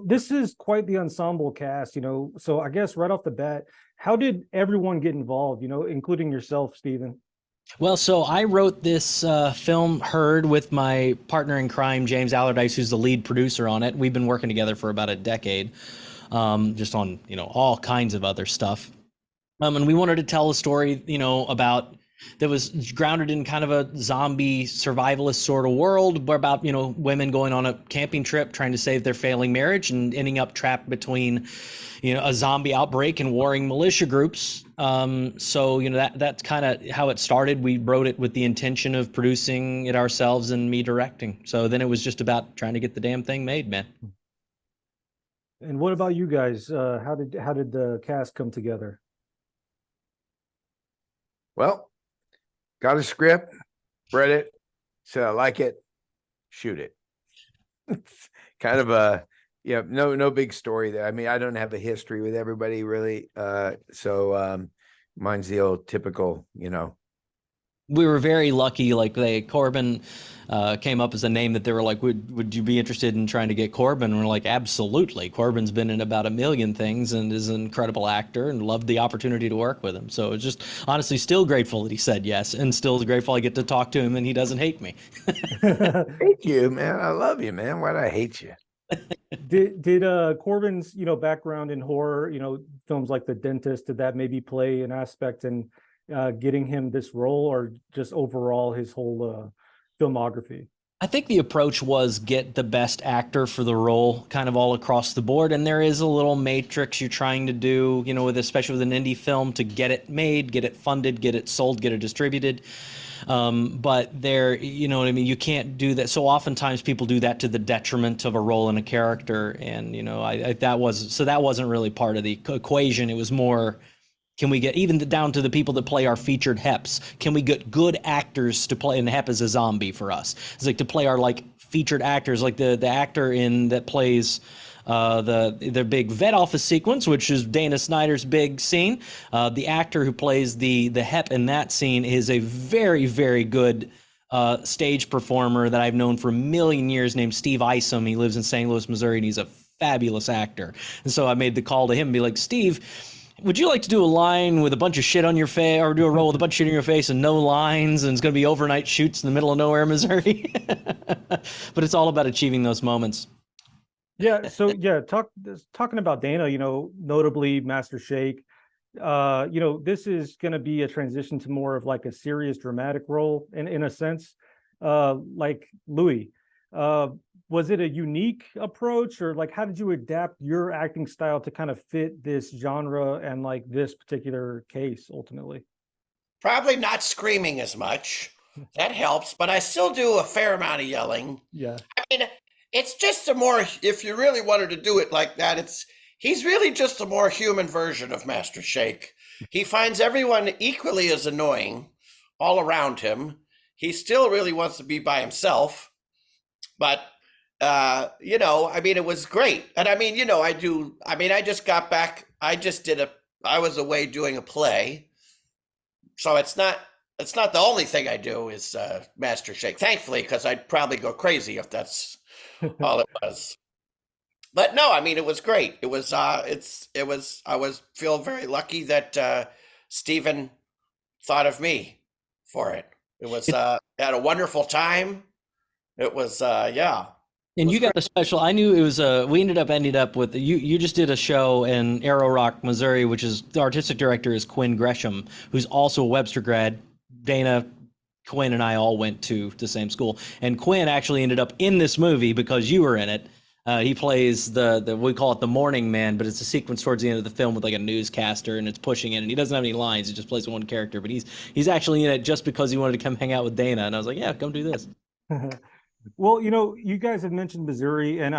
This is quite the ensemble cast, so I guess right off the bat, how did everyone get involved, including yourself, Stephen? Well, so I wrote this film Herd with my partner in crime, James Allardyce, who's the lead producer on it. We've been working together for about a decade, just on, all kinds of other stuff. And we wanted to tell a story, about that was grounded in kind of a zombie survivalist sort of world, where about, women going on a camping trip trying to save their failing marriage and ending up trapped between, a zombie outbreak and warring militia groups. So, that's kind of how it started. We wrote it with the intention of producing it ourselves and me directing. So then it was just about trying to get the damn thing made, man. And what about you guys? How did the cast come together? Well, got a script, read it, said I like it, shoot it. Kind of a no big story there. I mean, I don't have a history with everybody really. So mine's the old typical, We were very lucky. Like Corbin came up as a name that they were like, would you be interested in trying to get Corbin? And we're like, absolutely. Corbin's been in about a million things and is an incredible actor, and loved the opportunity to work with him. So it's just honestly still grateful that he said yes, and still grateful I get to talk to him and he doesn't hate me. Hate you, man. I love you, man. Why'd I hate you? Did Corbin's background in horror, films like The Dentist, did that maybe play an aspect in getting him this role, or just overall his whole filmography? I think the approach was get the best actor for the role kind of all across the board. And there is a little matrix you're trying to do, especially with an indie film, to get it made, get it funded, get it sold, get it distributed. But there, you know what I mean? You can't do that. So oftentimes people do that to the detriment of a role and a character. And, that wasn't really part of the equation. It was more, can we get even down to the people that play our featured Heps? Can we get good actors to play? And Hep is a zombie for us. It's like to play our featured actors, like the actor that plays the big vet office sequence, which is Dana Snyder's big scene. The actor who plays the Hep in that scene is a very, very good stage performer that I've known for a million years, named Steve Isom. He lives in St. Louis, Missouri, and he's a fabulous actor. And so I made the call to him and be like, Steve, would you like to do a line with a bunch of shit on your face, or do a role with a bunch of shit on your face and no lines, and it's going to be overnight shoots in the middle of nowhere, Missouri? But it's all about achieving those moments. Yeah. So talking about Dana, notably Master Shake, this is going to be a transition to more of like a serious dramatic role in a sense, like Louis. Was it a unique approach, or how did you adapt your acting style to kind of fit this genre and this particular case ultimately? Probably not screaming as much. That helps, but I still do a fair amount of yelling. Yeah. I mean, it's just if you really wanted to do it like that, he's really just a more human version of Master Shake. He finds everyone equally as annoying all around him. He still really wants to be by himself, but it was great. And I just got back. I was away doing a play. So it's not the only thing I do is Master Shake, thankfully, because I'd probably go crazy if that's all it was. But no, it was great. I was feel very lucky that Stephen thought of me for it. It was had a wonderful time. It was yeah. And you got a special. I knew it was. We ended up with you. You just did a show in Arrow Rock, Missouri, which is the artistic director is Quinn Gresham, who's also a Webster grad. Dana, Quinn, and I all went to the same school, and Quinn actually ended up in this movie because you were in it. He plays the we call it the Morning Man, but it's a sequence towards the end of the film with a newscaster, and it's pushing in, and he doesn't have any lines. He just plays one character, but he's actually in it just because he wanted to come hang out with Dana, and I was like, yeah, come do this. Well, you guys have mentioned Missouri, and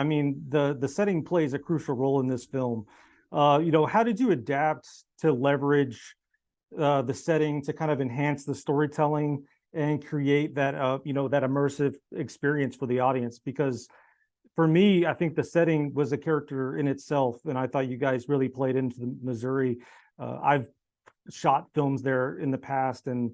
the setting plays a crucial role in this film. How did you adapt to leverage the setting to kind of enhance the storytelling and create that that immersive experience for the audience? Because for me, I think the setting was a character in itself, and I thought you guys really played into the Missouri. I've shot films there in the past, and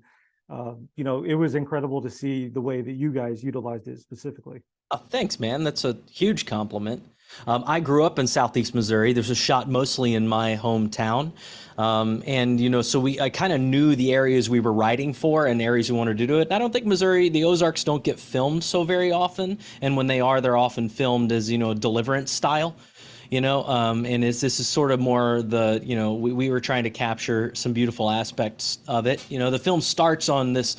it was incredible to see the way that you guys utilized it specifically. Thanks, man. That's a huge compliment. I grew up in Southeast Missouri. This was shot mostly in my hometown. And, you know, so I kind of knew the areas we were writing for and areas we wanted to do it. And I don't think Missouri, the Ozarks don't get filmed so very often. And when they are, they're often filmed as, you know, Deliverance style. You know, and this is sort of more the, you know, we were trying to capture some beautiful aspects of it. You know, the film starts on this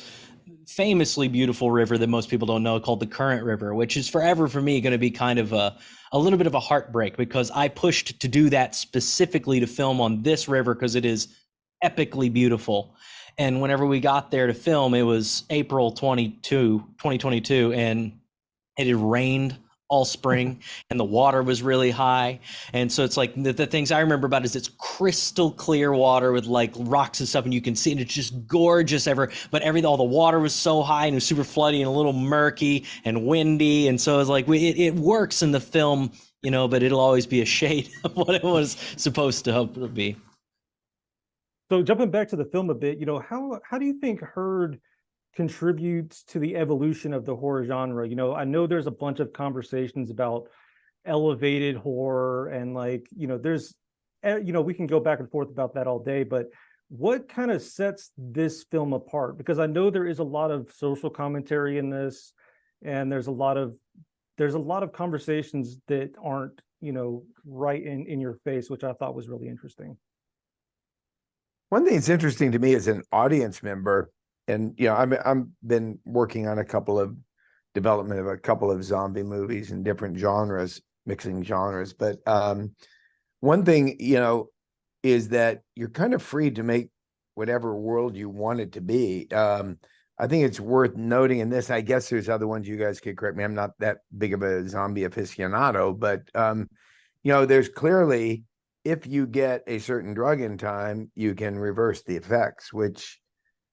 famously beautiful river that most people don't know called the Current River, which is forever for me going to be kind of a little bit of a heartbreak, because I pushed to do that specifically to film on this river because it is epically beautiful. And whenever we got there to film, it was April 2022, and it had rained all spring and the water was really high. And so it's like the things I remember about is it's crystal clear water with like rocks and stuff, and you can see, and it's just gorgeous but all the water was so high and it was super floody and a little murky and windy. And so it's like it works in the film, you know, but it'll always be a shade of what it was supposed to be. So jumping back to the film a bit, you know, how do you think Heard contributes to the evolution of the horror genre? You know, I know there's a bunch of conversations about elevated horror, and like, you know, there's, you know, we can go back and forth about that all day, but what kind of sets this film apart? Because I know there is a lot of social commentary in this, and there's a lot of conversations that aren't, you know, right in your face, which I thought was really interesting. One thing that's interesting to me as an audience member, and you know, I've been working on development of a couple of zombie movies in different genres, mixing genres. But one thing, you know, is that you're kind of free to make whatever world you want it to be. I think it's worth noting in this. I guess there's other ones you guys could correct me. I'm not that big of a zombie aficionado, but you know, there's clearly, if you get a certain drug in time, you can reverse the effects, which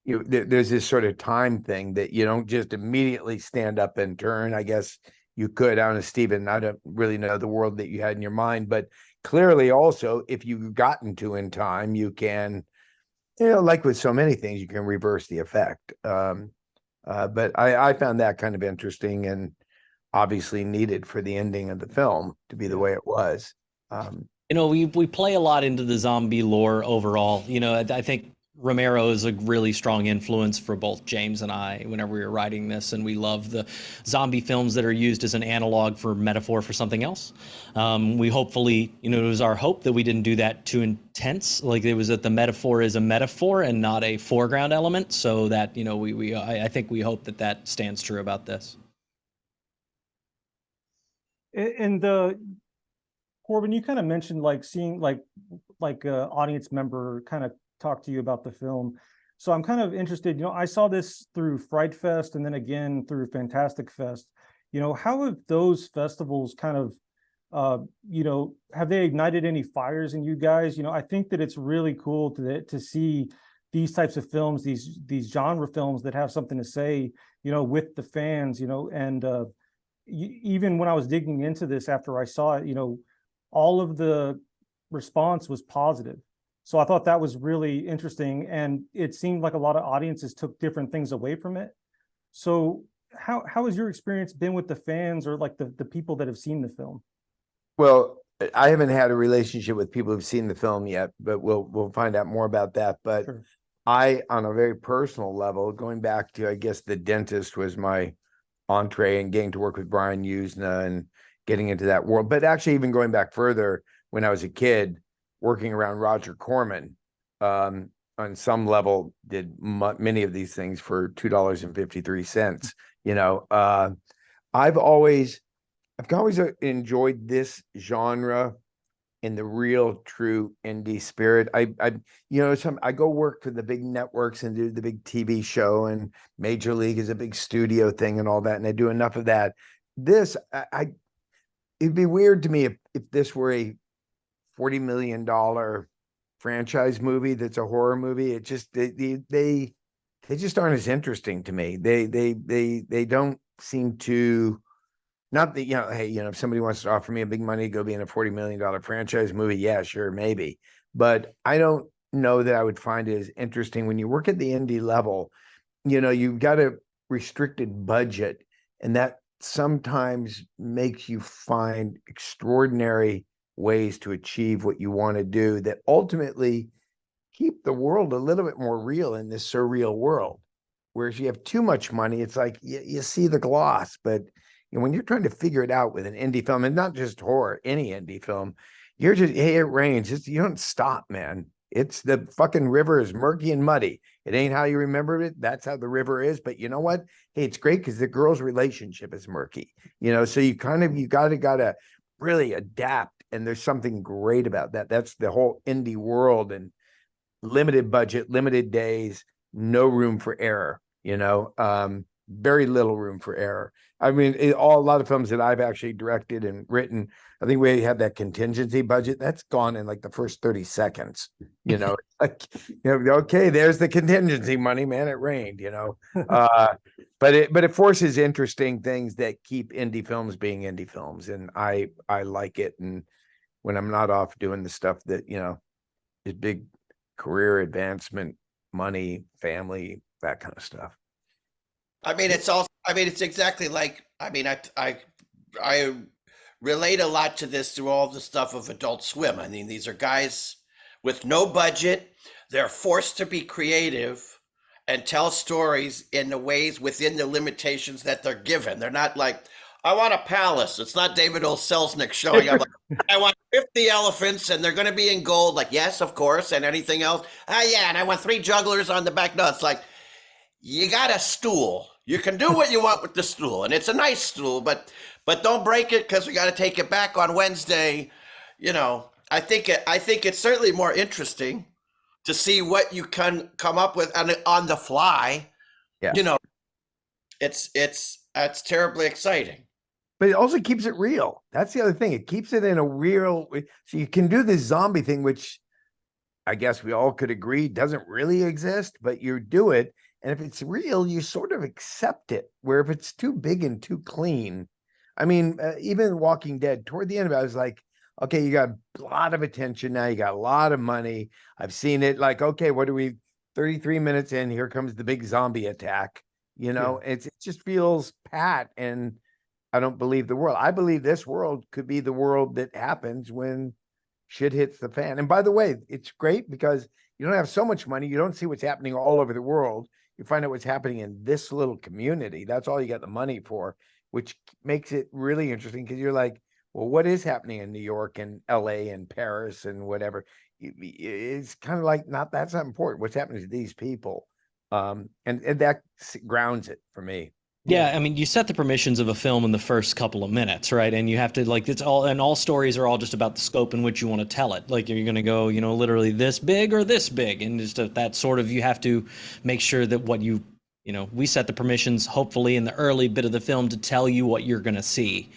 there's this sort of time thing that you don't just immediately stand up and turn. I guess you could. I don't know, Stephen, I don't really know the world that you had in your mind, but clearly also, if you've gotten to in time, you can, you know, like with so many things, you can reverse the effect. But I found that kind of interesting and obviously needed for the ending of the film to be the way it was. You know, we play a lot into the zombie lore overall. You know, I think Romero is a really strong influence for both James and I whenever we were writing this, and we love the zombie films that are used as an analog for metaphor for something else. We hopefully, you know, it was our hope that we didn't do that too intense. Like, it was that the metaphor is a metaphor and not a foreground element, so that, you know, I think we hope that stands true about this. And Corbin, you kind of mentioned like seeing like a audience member kind of talk to you about the film. So I'm kind of interested, you know, I saw this through Fright Fest and then again through Fantastic Fest. You know, how have those festivals kind of, you know, have they ignited any fires in you guys? You know, I think that it's really cool to see these types of films, these genre films that have something to say, you know, with the fans, you know, and even when I was digging into this after I saw it, you know, all of the response was positive. So I thought that was really interesting, and it seemed like a lot of audiences took different things away from it. So how has your experience been with the fans, or like the people that have seen the film? Well, I haven't had a relationship with people who've seen the film yet, but we'll find out more about that. But sure. I, on a very personal level, going back to, I guess, The Dentist was my entree, and getting to work with Brian Usna and getting into that world. But actually, even going back further, when I was a kid, working around Roger Corman, on some level, did many of these things for $2.53. You know, I've always enjoyed this genre in the real, true indie spirit. You know, I go work for the big networks and do the big TV show, and Major League is a big studio thing and all that, and I do enough of that. This, it'd be weird to me if this were a $40 million franchise movie that's a horror movie. It just, they just aren't as interesting to me. They don't seem to, not that, you know, hey, you know, if somebody wants to offer me a big money to go be in a $40 million franchise movie, yeah, sure, maybe. But I don't know that I would find it as interesting. When you work at the indie level, you know, you've got a restricted budget, and that sometimes makes you find extraordinary ways to achieve what you want to do that ultimately keep the world a little bit more real in this surreal world. Whereas you have too much money, it's like you see the gloss, but when you're trying to figure it out with an indie film, and not just horror, any indie film, you're just, hey, it rains. You don't stop, man. It's the fucking river is murky and muddy. It ain't how you remember it. That's how the river is. But you know what? Hey, it's great because the girl's relationship is murky. So you gotta really adapt. And there's something great about that. That's the whole indie world, and limited budget, limited days, no room for error. Very little room for error. I mean, a lot of films that I've actually directed and written, I think we had that contingency budget. That's gone in like the first 30 seconds. Okay, there's the contingency money, man. It rained. But it forces interesting things that keep indie films being indie films, and I like it. And when I'm not off doing the stuff that is big career advancement, money, family, that kind of stuff. I mean, it's exactly like, I relate a lot to this through all the stuff of Adult Swim. I mean, these are guys with no budget. They're forced to be creative and tell stories in the ways within the limitations that they're given. They're not like, I want a palace. It's not David O. Selznick showing up. Like, I want 50 elephants and they're going to be in gold. Like, yes, of course. And anything else? Yeah. And I want 3 jugglers on the back. No, it's like, you got a stool. You can do what you want with the stool, and it's a nice stool, but don't break it because we got to take it back on Wednesday. I think it's certainly more interesting to see what you can come up with on the fly. Yeah. It's terribly exciting. But it also keeps it real. That's the other thing. It keeps it in a real. So you can do this zombie thing, which I guess we all could agree doesn't really exist, but you do it. And if it's real, you sort of accept it. Where if it's too big and too clean, I mean, even Walking Dead, toward the end of it, I was like, okay, you got a lot of attention now. You got a lot of money. I've seen it. Like, okay, what are we? 33 minutes in, here comes the big zombie attack. It just feels pat, and I don't believe the world. I believe this world could be the world that happens when shit hits the fan. And by the way, it's great because you don't have so much money. You don't see what's happening all over the world. You find out what's happening in this little community. That's all you got the money for, which makes it really interesting because you're like, well, what is happening in New York and LA and Paris and whatever? It's kind of like, that's not important. What's happening to these people? And that grounds it for me. Yeah, I mean, you set the permissions of a film in the first couple of minutes, right? And you have to, like, it's all, and all stories are all just about the scope in which you want to tell it. Like, you're going to go, literally this big or this big. And just that sort of, you have to make sure that what we set the permissions, hopefully in the early bit of the film, to tell you what you're going to see,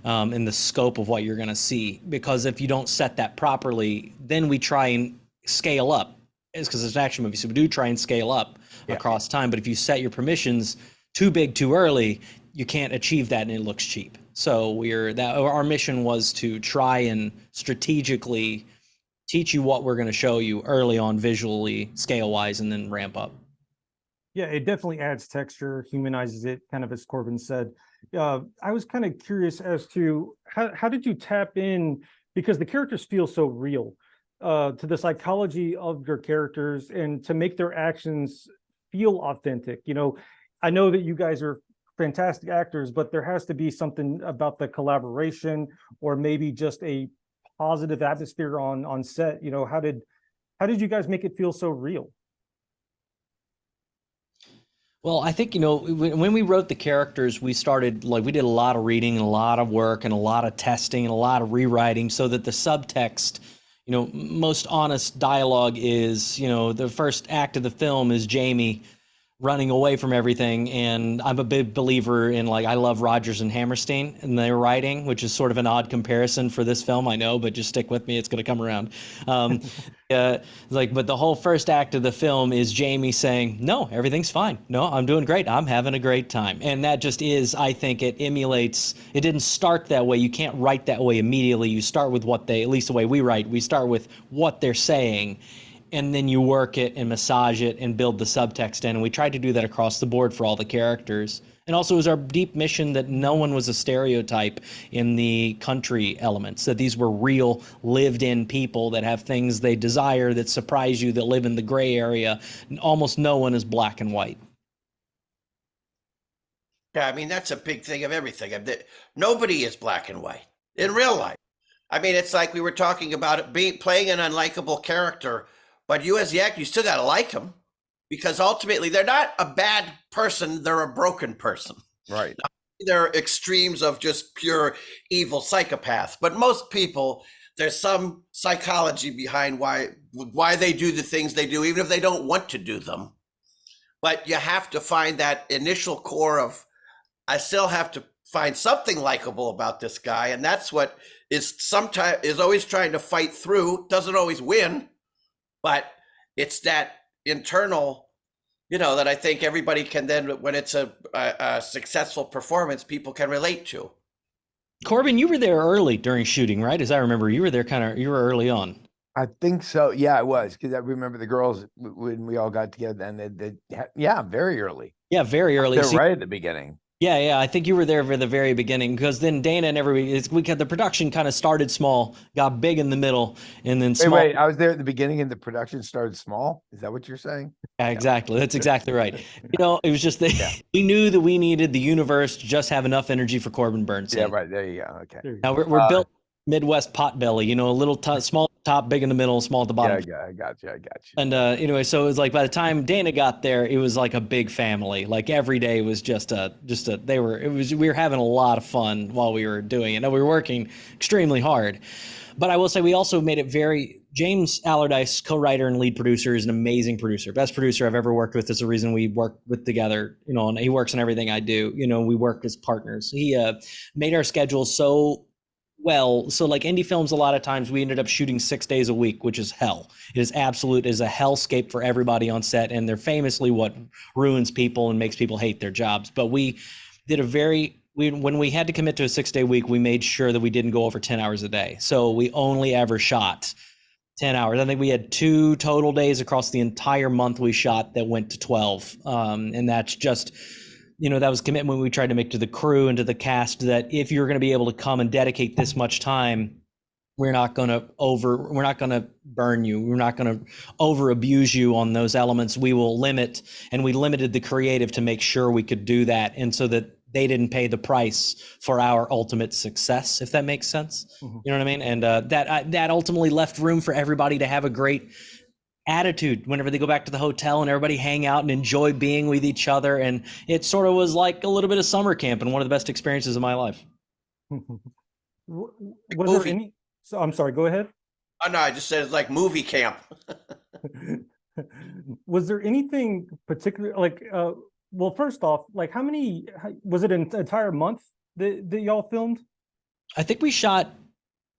in the scope of what you're going to see. Because if you don't set that properly, then we try and scale up. It's because it's an action movie, so we do try and scale up across time. But if you set your permissions too big too early, you can't achieve that, and it looks cheap. So our mission was to try and strategically teach you what we're going to show you early on, visually, scale wise, and then ramp up. Yeah, it definitely adds texture, humanizes it, kind of as Corbin said. I was kind of curious as to how did you tap in, because the characters feel so real, to the psychology of your characters and to make their actions feel authentic. I know that you guys are fantastic actors, but there has to be something about the collaboration, or maybe just a positive atmosphere on set. How did you guys make it feel so real? Well, I think, when we wrote the characters, we started, we did a lot of reading and a lot of work and a lot of testing and a lot of rewriting, so that the subtext, most honest dialogue is, the first act of the film is Jamie running away from everything. And I'm a big believer in, I love Rodgers and Hammerstein and their writing, which is sort of an odd comparison for this film, I know, but just stick with me, it's going to come around. But the whole first act of the film is Jamie saying, no, everything's fine. No, I'm doing great. I'm having a great time. And that just is, I think it emulates, it didn't start that way. You can't write that way immediately. You start with at least the way we write, we start with what they're saying. and then you work it and massage it and build the subtext in. And we tried to do that across the board for all the characters. And also it was our deep mission that no one was a stereotype in the country elements, that these were real lived in people that have things they desire, that surprise you, that live in the gray area. Almost no one is black and white. Yeah, I mean, that's a big thing of everything. Nobody is black and white in real life. I mean, it's like we were talking about it playing an unlikable character, but you as the actor, you still got to like them, because ultimately they're not a bad person, they're a broken person. Right. They're extremes of just pure evil psychopaths. But most people, there's some psychology behind why they do the things they do, even if they don't want to do them. But you have to find that initial core of, I still have to find something likable about this guy. And that's what is always trying to fight through, doesn't always win, but it's that internal, that I think everybody can then, when it's a successful performance, people can relate to. Corbin, you were there early during shooting, right? As I remember, you were there you were early on. I think so. Yeah, I was, because I remember the girls when we all got together, and very early. Yeah, very early. They're right at the beginning. Yeah. I think you were there for the very beginning, because then Dana and everybody, the production kind of started small, got big in the middle, and then small. Wait, I was there at the beginning and the production started small? Is that what you're saying? Yeah, exactly. That's exactly right. It was just that we knew that we needed the universe to just have enough energy for Corbin Bernsen. Yeah, right. There you go. Okay. Now we're built Midwest potbelly, a little small top, big in the middle, small at the bottom. Yeah, I got you. And anyway, so it was like by the time Dana got there, it was like a big family. Like every day was we were having a lot of fun while we were doing it. And we were working extremely hard. But I will say we also made it James Allardyce, co-writer and lead producer, is an amazing producer. Best producer I've ever worked with. Is the reason we work with together, and he works on everything I do. We work as partners. He made our schedule so well. So like indie films, a lot of times we ended up shooting 6 days a week, which is hell. It is a hellscape for everybody on set. And they're famously what ruins people and makes people hate their jobs. But we did when we had to commit to a 6 day week, we made sure that we didn't go over 10 hours a day. So we only ever shot 10 hours. I think we had 2 total days across the entire month we shot that went to 12. And that's just, that was commitment we tried to make to the crew and to the cast, that if you're going to be able to come and dedicate this much time, we're not going to burn you. We're not going to over abuse you on those elements. We will limit, and we limited the creative to make sure we could do that. And so that they didn't pay the price for our ultimate success, if that makes sense. Mm-hmm. You know what I mean? And that ultimately left room for everybody to have a great attitude whenever they go back to the hotel, and everybody hang out and enjoy being with each other. And it sort of was like a little bit of summer camp, and one of the best experiences of my life. Was there any? So I'm sorry, go ahead. Oh no, I just said it's like movie camp. Was there anything particular, like well, first off, like was it an entire month that y'all filmed? I think we shot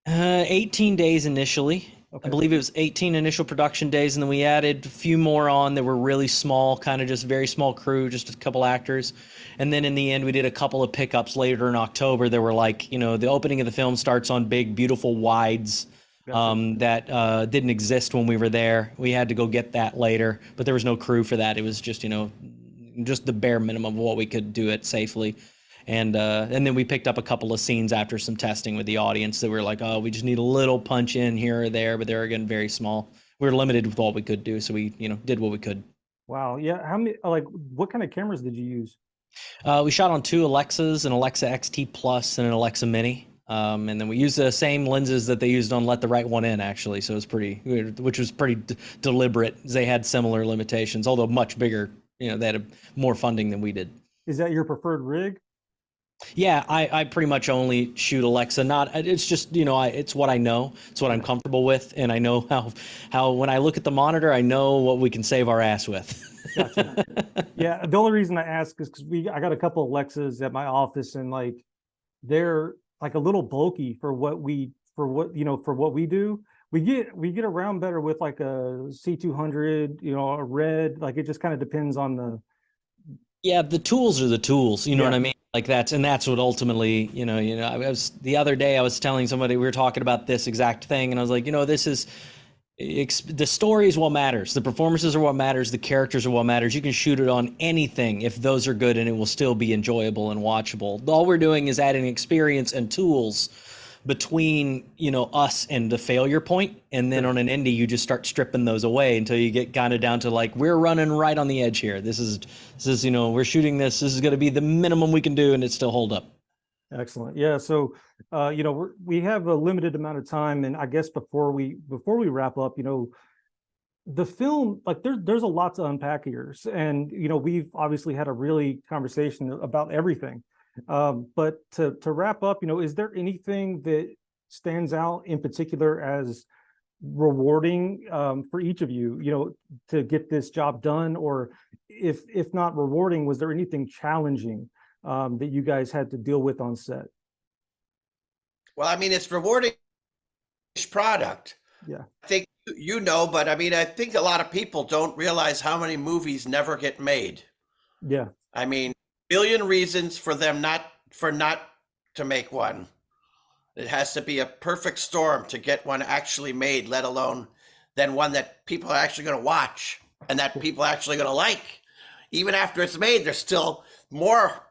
18 days initially. Okay. I believe it was 18 initial production days, and then we added a few more on that were really small, kind of just very small crew, just a couple actors. And then in the end, we did a couple of pickups later in October. There were like, the opening of the film starts on big, beautiful wides that didn't exist when we were there. We had to go get that later, but there was no crew for that. It was just, just the bare minimum of what we could do it safely. And then we picked up a couple of scenes after some testing with the audience that were like, oh, we just need a little punch in here or there, but they're again very small. We were limited with what we could do, so we did what we could. Wow, yeah. How many? What kind of cameras did you use? We shot on 2 Alexas, an Alexa XT Plus and an Alexa Mini, and then we used the same lenses that they used on Let the Right One In, actually. So it was which was pretty deliberate. They had similar limitations, although much bigger. They had more funding than we did. Is that your preferred rig? Yeah, I pretty much only shoot Alexa. It's just, it's what I know. It's what I'm comfortable with. And I know how when I look at the monitor, I know what we can save our ass with. Gotcha. Yeah, the only reason I ask is because I got a couple of Alexas at my office, and they're like a little bulky for what we do. We get around better with like a C200, a Red. Like it just kind of depends on the. Yeah, the tools are the tools. You know what I mean? Like that's what ultimately, the other day I was telling somebody, we were talking about this exact thing, and I was like, The story is what matters. The performances are what matters. The characters are what matters. You can shoot it on anything if those are good, and it will still be enjoyable and watchable. All we're doing is adding experience and tools between, you know, us and the failure point, and then on an indie you just start stripping those away until you get kind of down to like, we're running right on the edge here. This is, you know, we're shooting this is going to be the minimum we can do and it still hold up. Excellent. Yeah. So, you know, we have a limited amount of time, and I guess before we wrap up, you know, the film, like there's a lot to unpack here, and you know, we've obviously had a really conversation about everything. But to wrap up, you know, is there anything that stands out in particular as rewarding for each of you, you know, to get this job done, or if not rewarding, was there anything challenging that you guys had to deal with on set? Well, I mean, it's rewarding product. Yeah. I think you know, but I mean, I think a lot of people don't realize how many movies never get made. Yeah. I mean, billion reasons for them not to make one. It has to be a perfect storm to get one actually made, let alone then one that people are actually going to watch and that people are actually going to like. Even after it's made, there's still more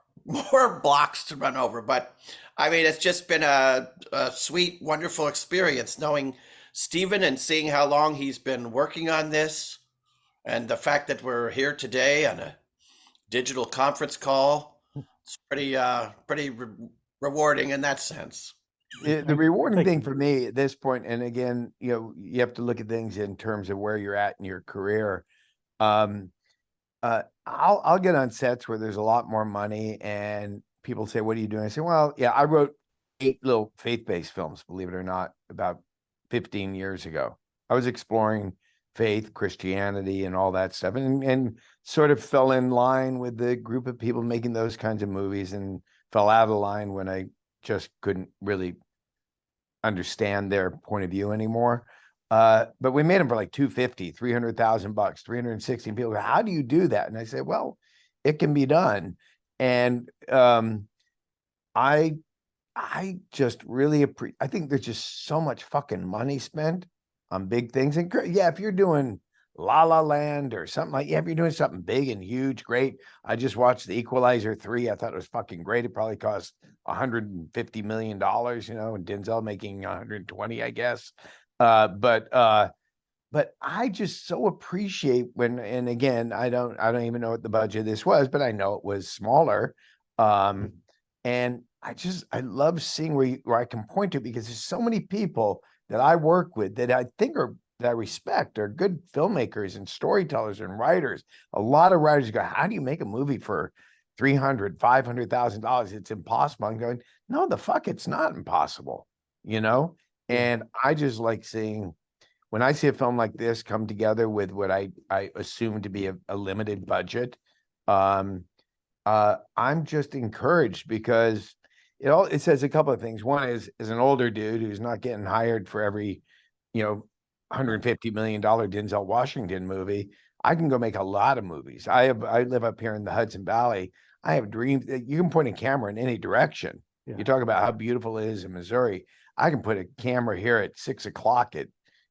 blocks to run over. But I mean, it's just been a sweet, wonderful experience knowing Stephen and seeing how long he's been working on this, and the fact that we're here today on a digital conference call. It's pretty rewarding in that sense. The rewarding thing for me at this point, and again, you know, you have to look at things in terms of where you're at in your career. I'll get on sets where there's a lot more money and people say, "What are you doing?" I say, "Well, yeah, I wrote 8 little faith-based films, believe it or not, about 15 years ago. I was exploring faith, Christianity, and all that stuff, and sort of fell in line with the group of people making those kinds of movies, and fell out of line when I just couldn't really understand their point of view anymore. But we made them for like 250, 300,000 bucks, 360 people. How do you do that? And I said, well, it can be done. And I just really I think there's just so much fucking money spent on big things. And yeah, if you're doing La La Land or something like, yeah, if you're doing something big and huge, great. I just watched The Equalizer 3. I thought it was fucking great. It probably cost $150 million, you know, and Denzel making 120, I guess. But I just so appreciate when, and again, I don't even know what the budget of this was, but I know it was smaller. And I love seeing where I can point to, because there's so many people that I work with that I think that I respect, are good filmmakers and storytellers and writers. A lot of writers go, how do you make a movie for $300,000, $500,000? It's impossible. I'm going, no, the fuck, it's not impossible, you know? And I just like seeing, when I see a film like this come together with what I assume to be a limited budget, I'm just encouraged, because it says a couple of things. One is, as an older dude who's not getting hired for every, you know, $150 million Denzel Washington movie, I can go make a lot of movies. I live up here in the Hudson Valley. I have dreams. You can point a camera in any direction. Yeah. You talk about how beautiful it is in Missouri. I can put a camera here at 6 o'clock at,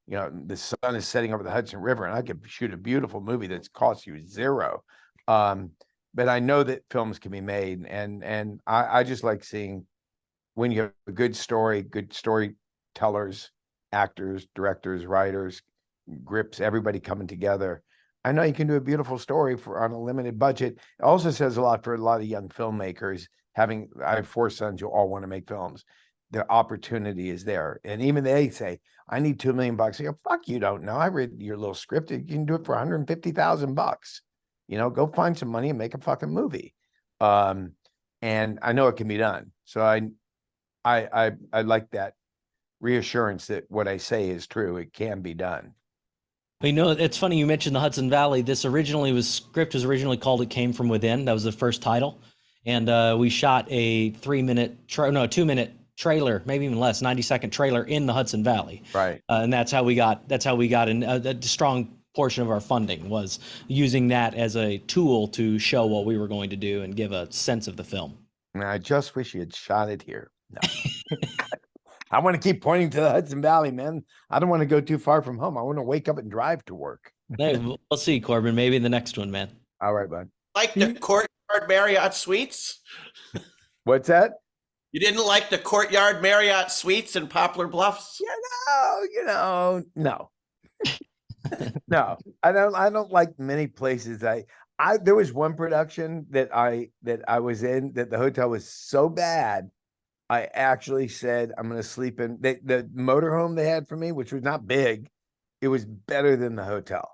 you know, the sun is setting over the Hudson River, and I could shoot a beautiful movie that's cost you zero. But I know that films can be made, and I just like seeing when you have a good storytellers, actors, directors, writers, grips, everybody coming together. I know you can do a beautiful story on a limited budget. It also says a lot for a lot of young filmmakers. I have 4 sons who all want to make films. The opportunity is there, and even they say, "I need $2 million." I go, "Fuck, you don't know. I read your little script. You can do it for $150,000. You know, go find some money and make a fucking movie." And I know it can be done. So I like that reassurance that what I say is true. It can be done. You know, it's funny you mentioned the Hudson Valley. This script was originally called "It Came From Within." That was the first title, and we shot a 2-minute trailer, maybe even less, 90-second trailer in the Hudson Valley. Right. And that's how we got in a strong portion of our funding, was using that as a tool to show what we were going to do and give a sense of the film. And I just wish you had shot it here. No. I want to keep pointing to the Hudson Valley, man. I don't want to go too far from home. I want to wake up and drive to work. Hey, we'll see, Corbin. Maybe in the next one, man. All right, bud. Like the Courtyard Marriott Suites? What's that? You didn't like the Courtyard Marriott Suites in Poplar Bluffs? No. No, I don't like many places. There was one production that I was in that the hotel was so bad. I actually said, I'm going to sleep in the motorhome they had for me, which was not big. It was better than the hotel.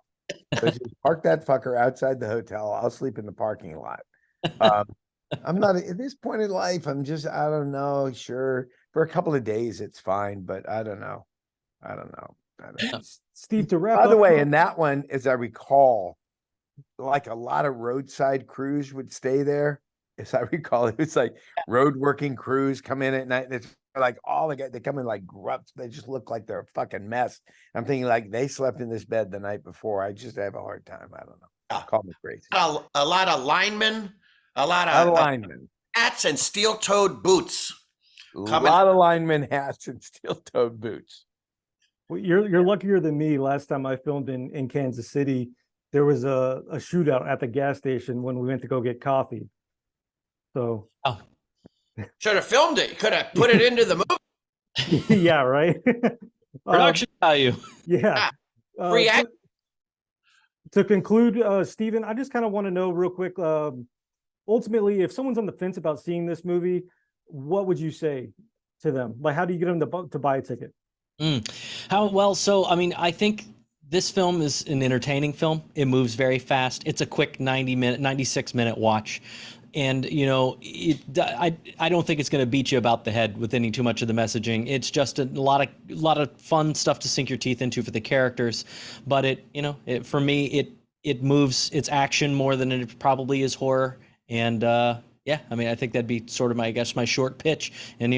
So just park that fucker outside the hotel. I'll sleep in the parking lot. I'm not at this point in life. I don't know. Sure. For a couple of days, it's fine, but I don't know. Steve, to wrap By up. the way, in that one, as I recall, like a lot of roadside crews would stay there. As I recall, it was like road working crews come in at night. It's like all the guys, they come in like grubs. They just look like they're a fucking mess. I'm thinking like they slept in this bed the night before. I just have a hard time. I don't know. Call me crazy. A lot of linemen, a lot A of linemen. hats and steel-toed boots. A lot of linemen hats and steel-toed boots. Well, you're luckier than me. Last time I filmed in Kansas City, there was a shootout at the gas station when we went to go get coffee. So should have filmed it. Could have put it into the movie. Yeah, right. Production value. Yeah. Free act. To conclude, Stephen, I just kind of want to know real quick. Ultimately, if someone's on the fence about seeing this movie, what would you say to them? Like, how do you get them to buy a ticket? So I mean, I think this film is an entertaining film. It moves very fast. It's a quick 96-minute watch. And, I don't think it's going to beat you about the head with any too much of the messaging. It's just a lot of fun stuff to sink your teeth into for the characters. But for me, it moves, it's action more than it probably is horror. And I mean, I think that'd be sort of my short pitch. And,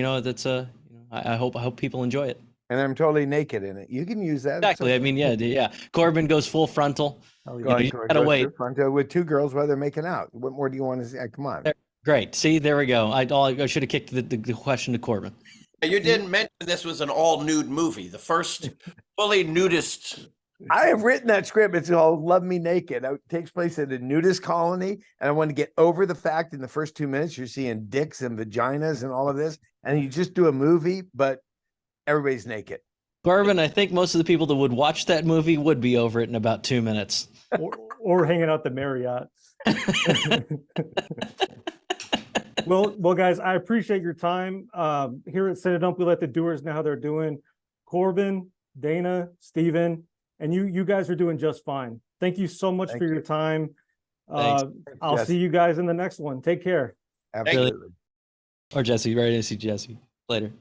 I hope people enjoy it. And I'm totally naked in it. You can use that. Exactly. I mean, yeah. Corbin goes full frontal. You gotta wait. Frontal with two girls while they're making out. What more do you want to say? Come on. Great. See, there we go. I should have kicked the question to Corbin. You didn't mention this was an all-nude movie, the first fully nudist. I have written that script. It's called Love Me Naked. It takes place at a nudist colony. And I want to get over the fact in the first 2 minutes, you're seeing dicks and vaginas and all of this. And you just do a movie, but everybody's naked. Corbin, I think most of the people that would watch that movie would be over it in about 2 minutes. or hanging out the Marriott. Well, guys, I appreciate your time. Here at CineDump, we let the doers know how they're doing. Corbin, Dana, Stephen, and you guys are doing just fine. Thank you so much for your time. I'll see you guys in the next one. Take care. Absolutely. Or Jessie, ready to see Jessie later.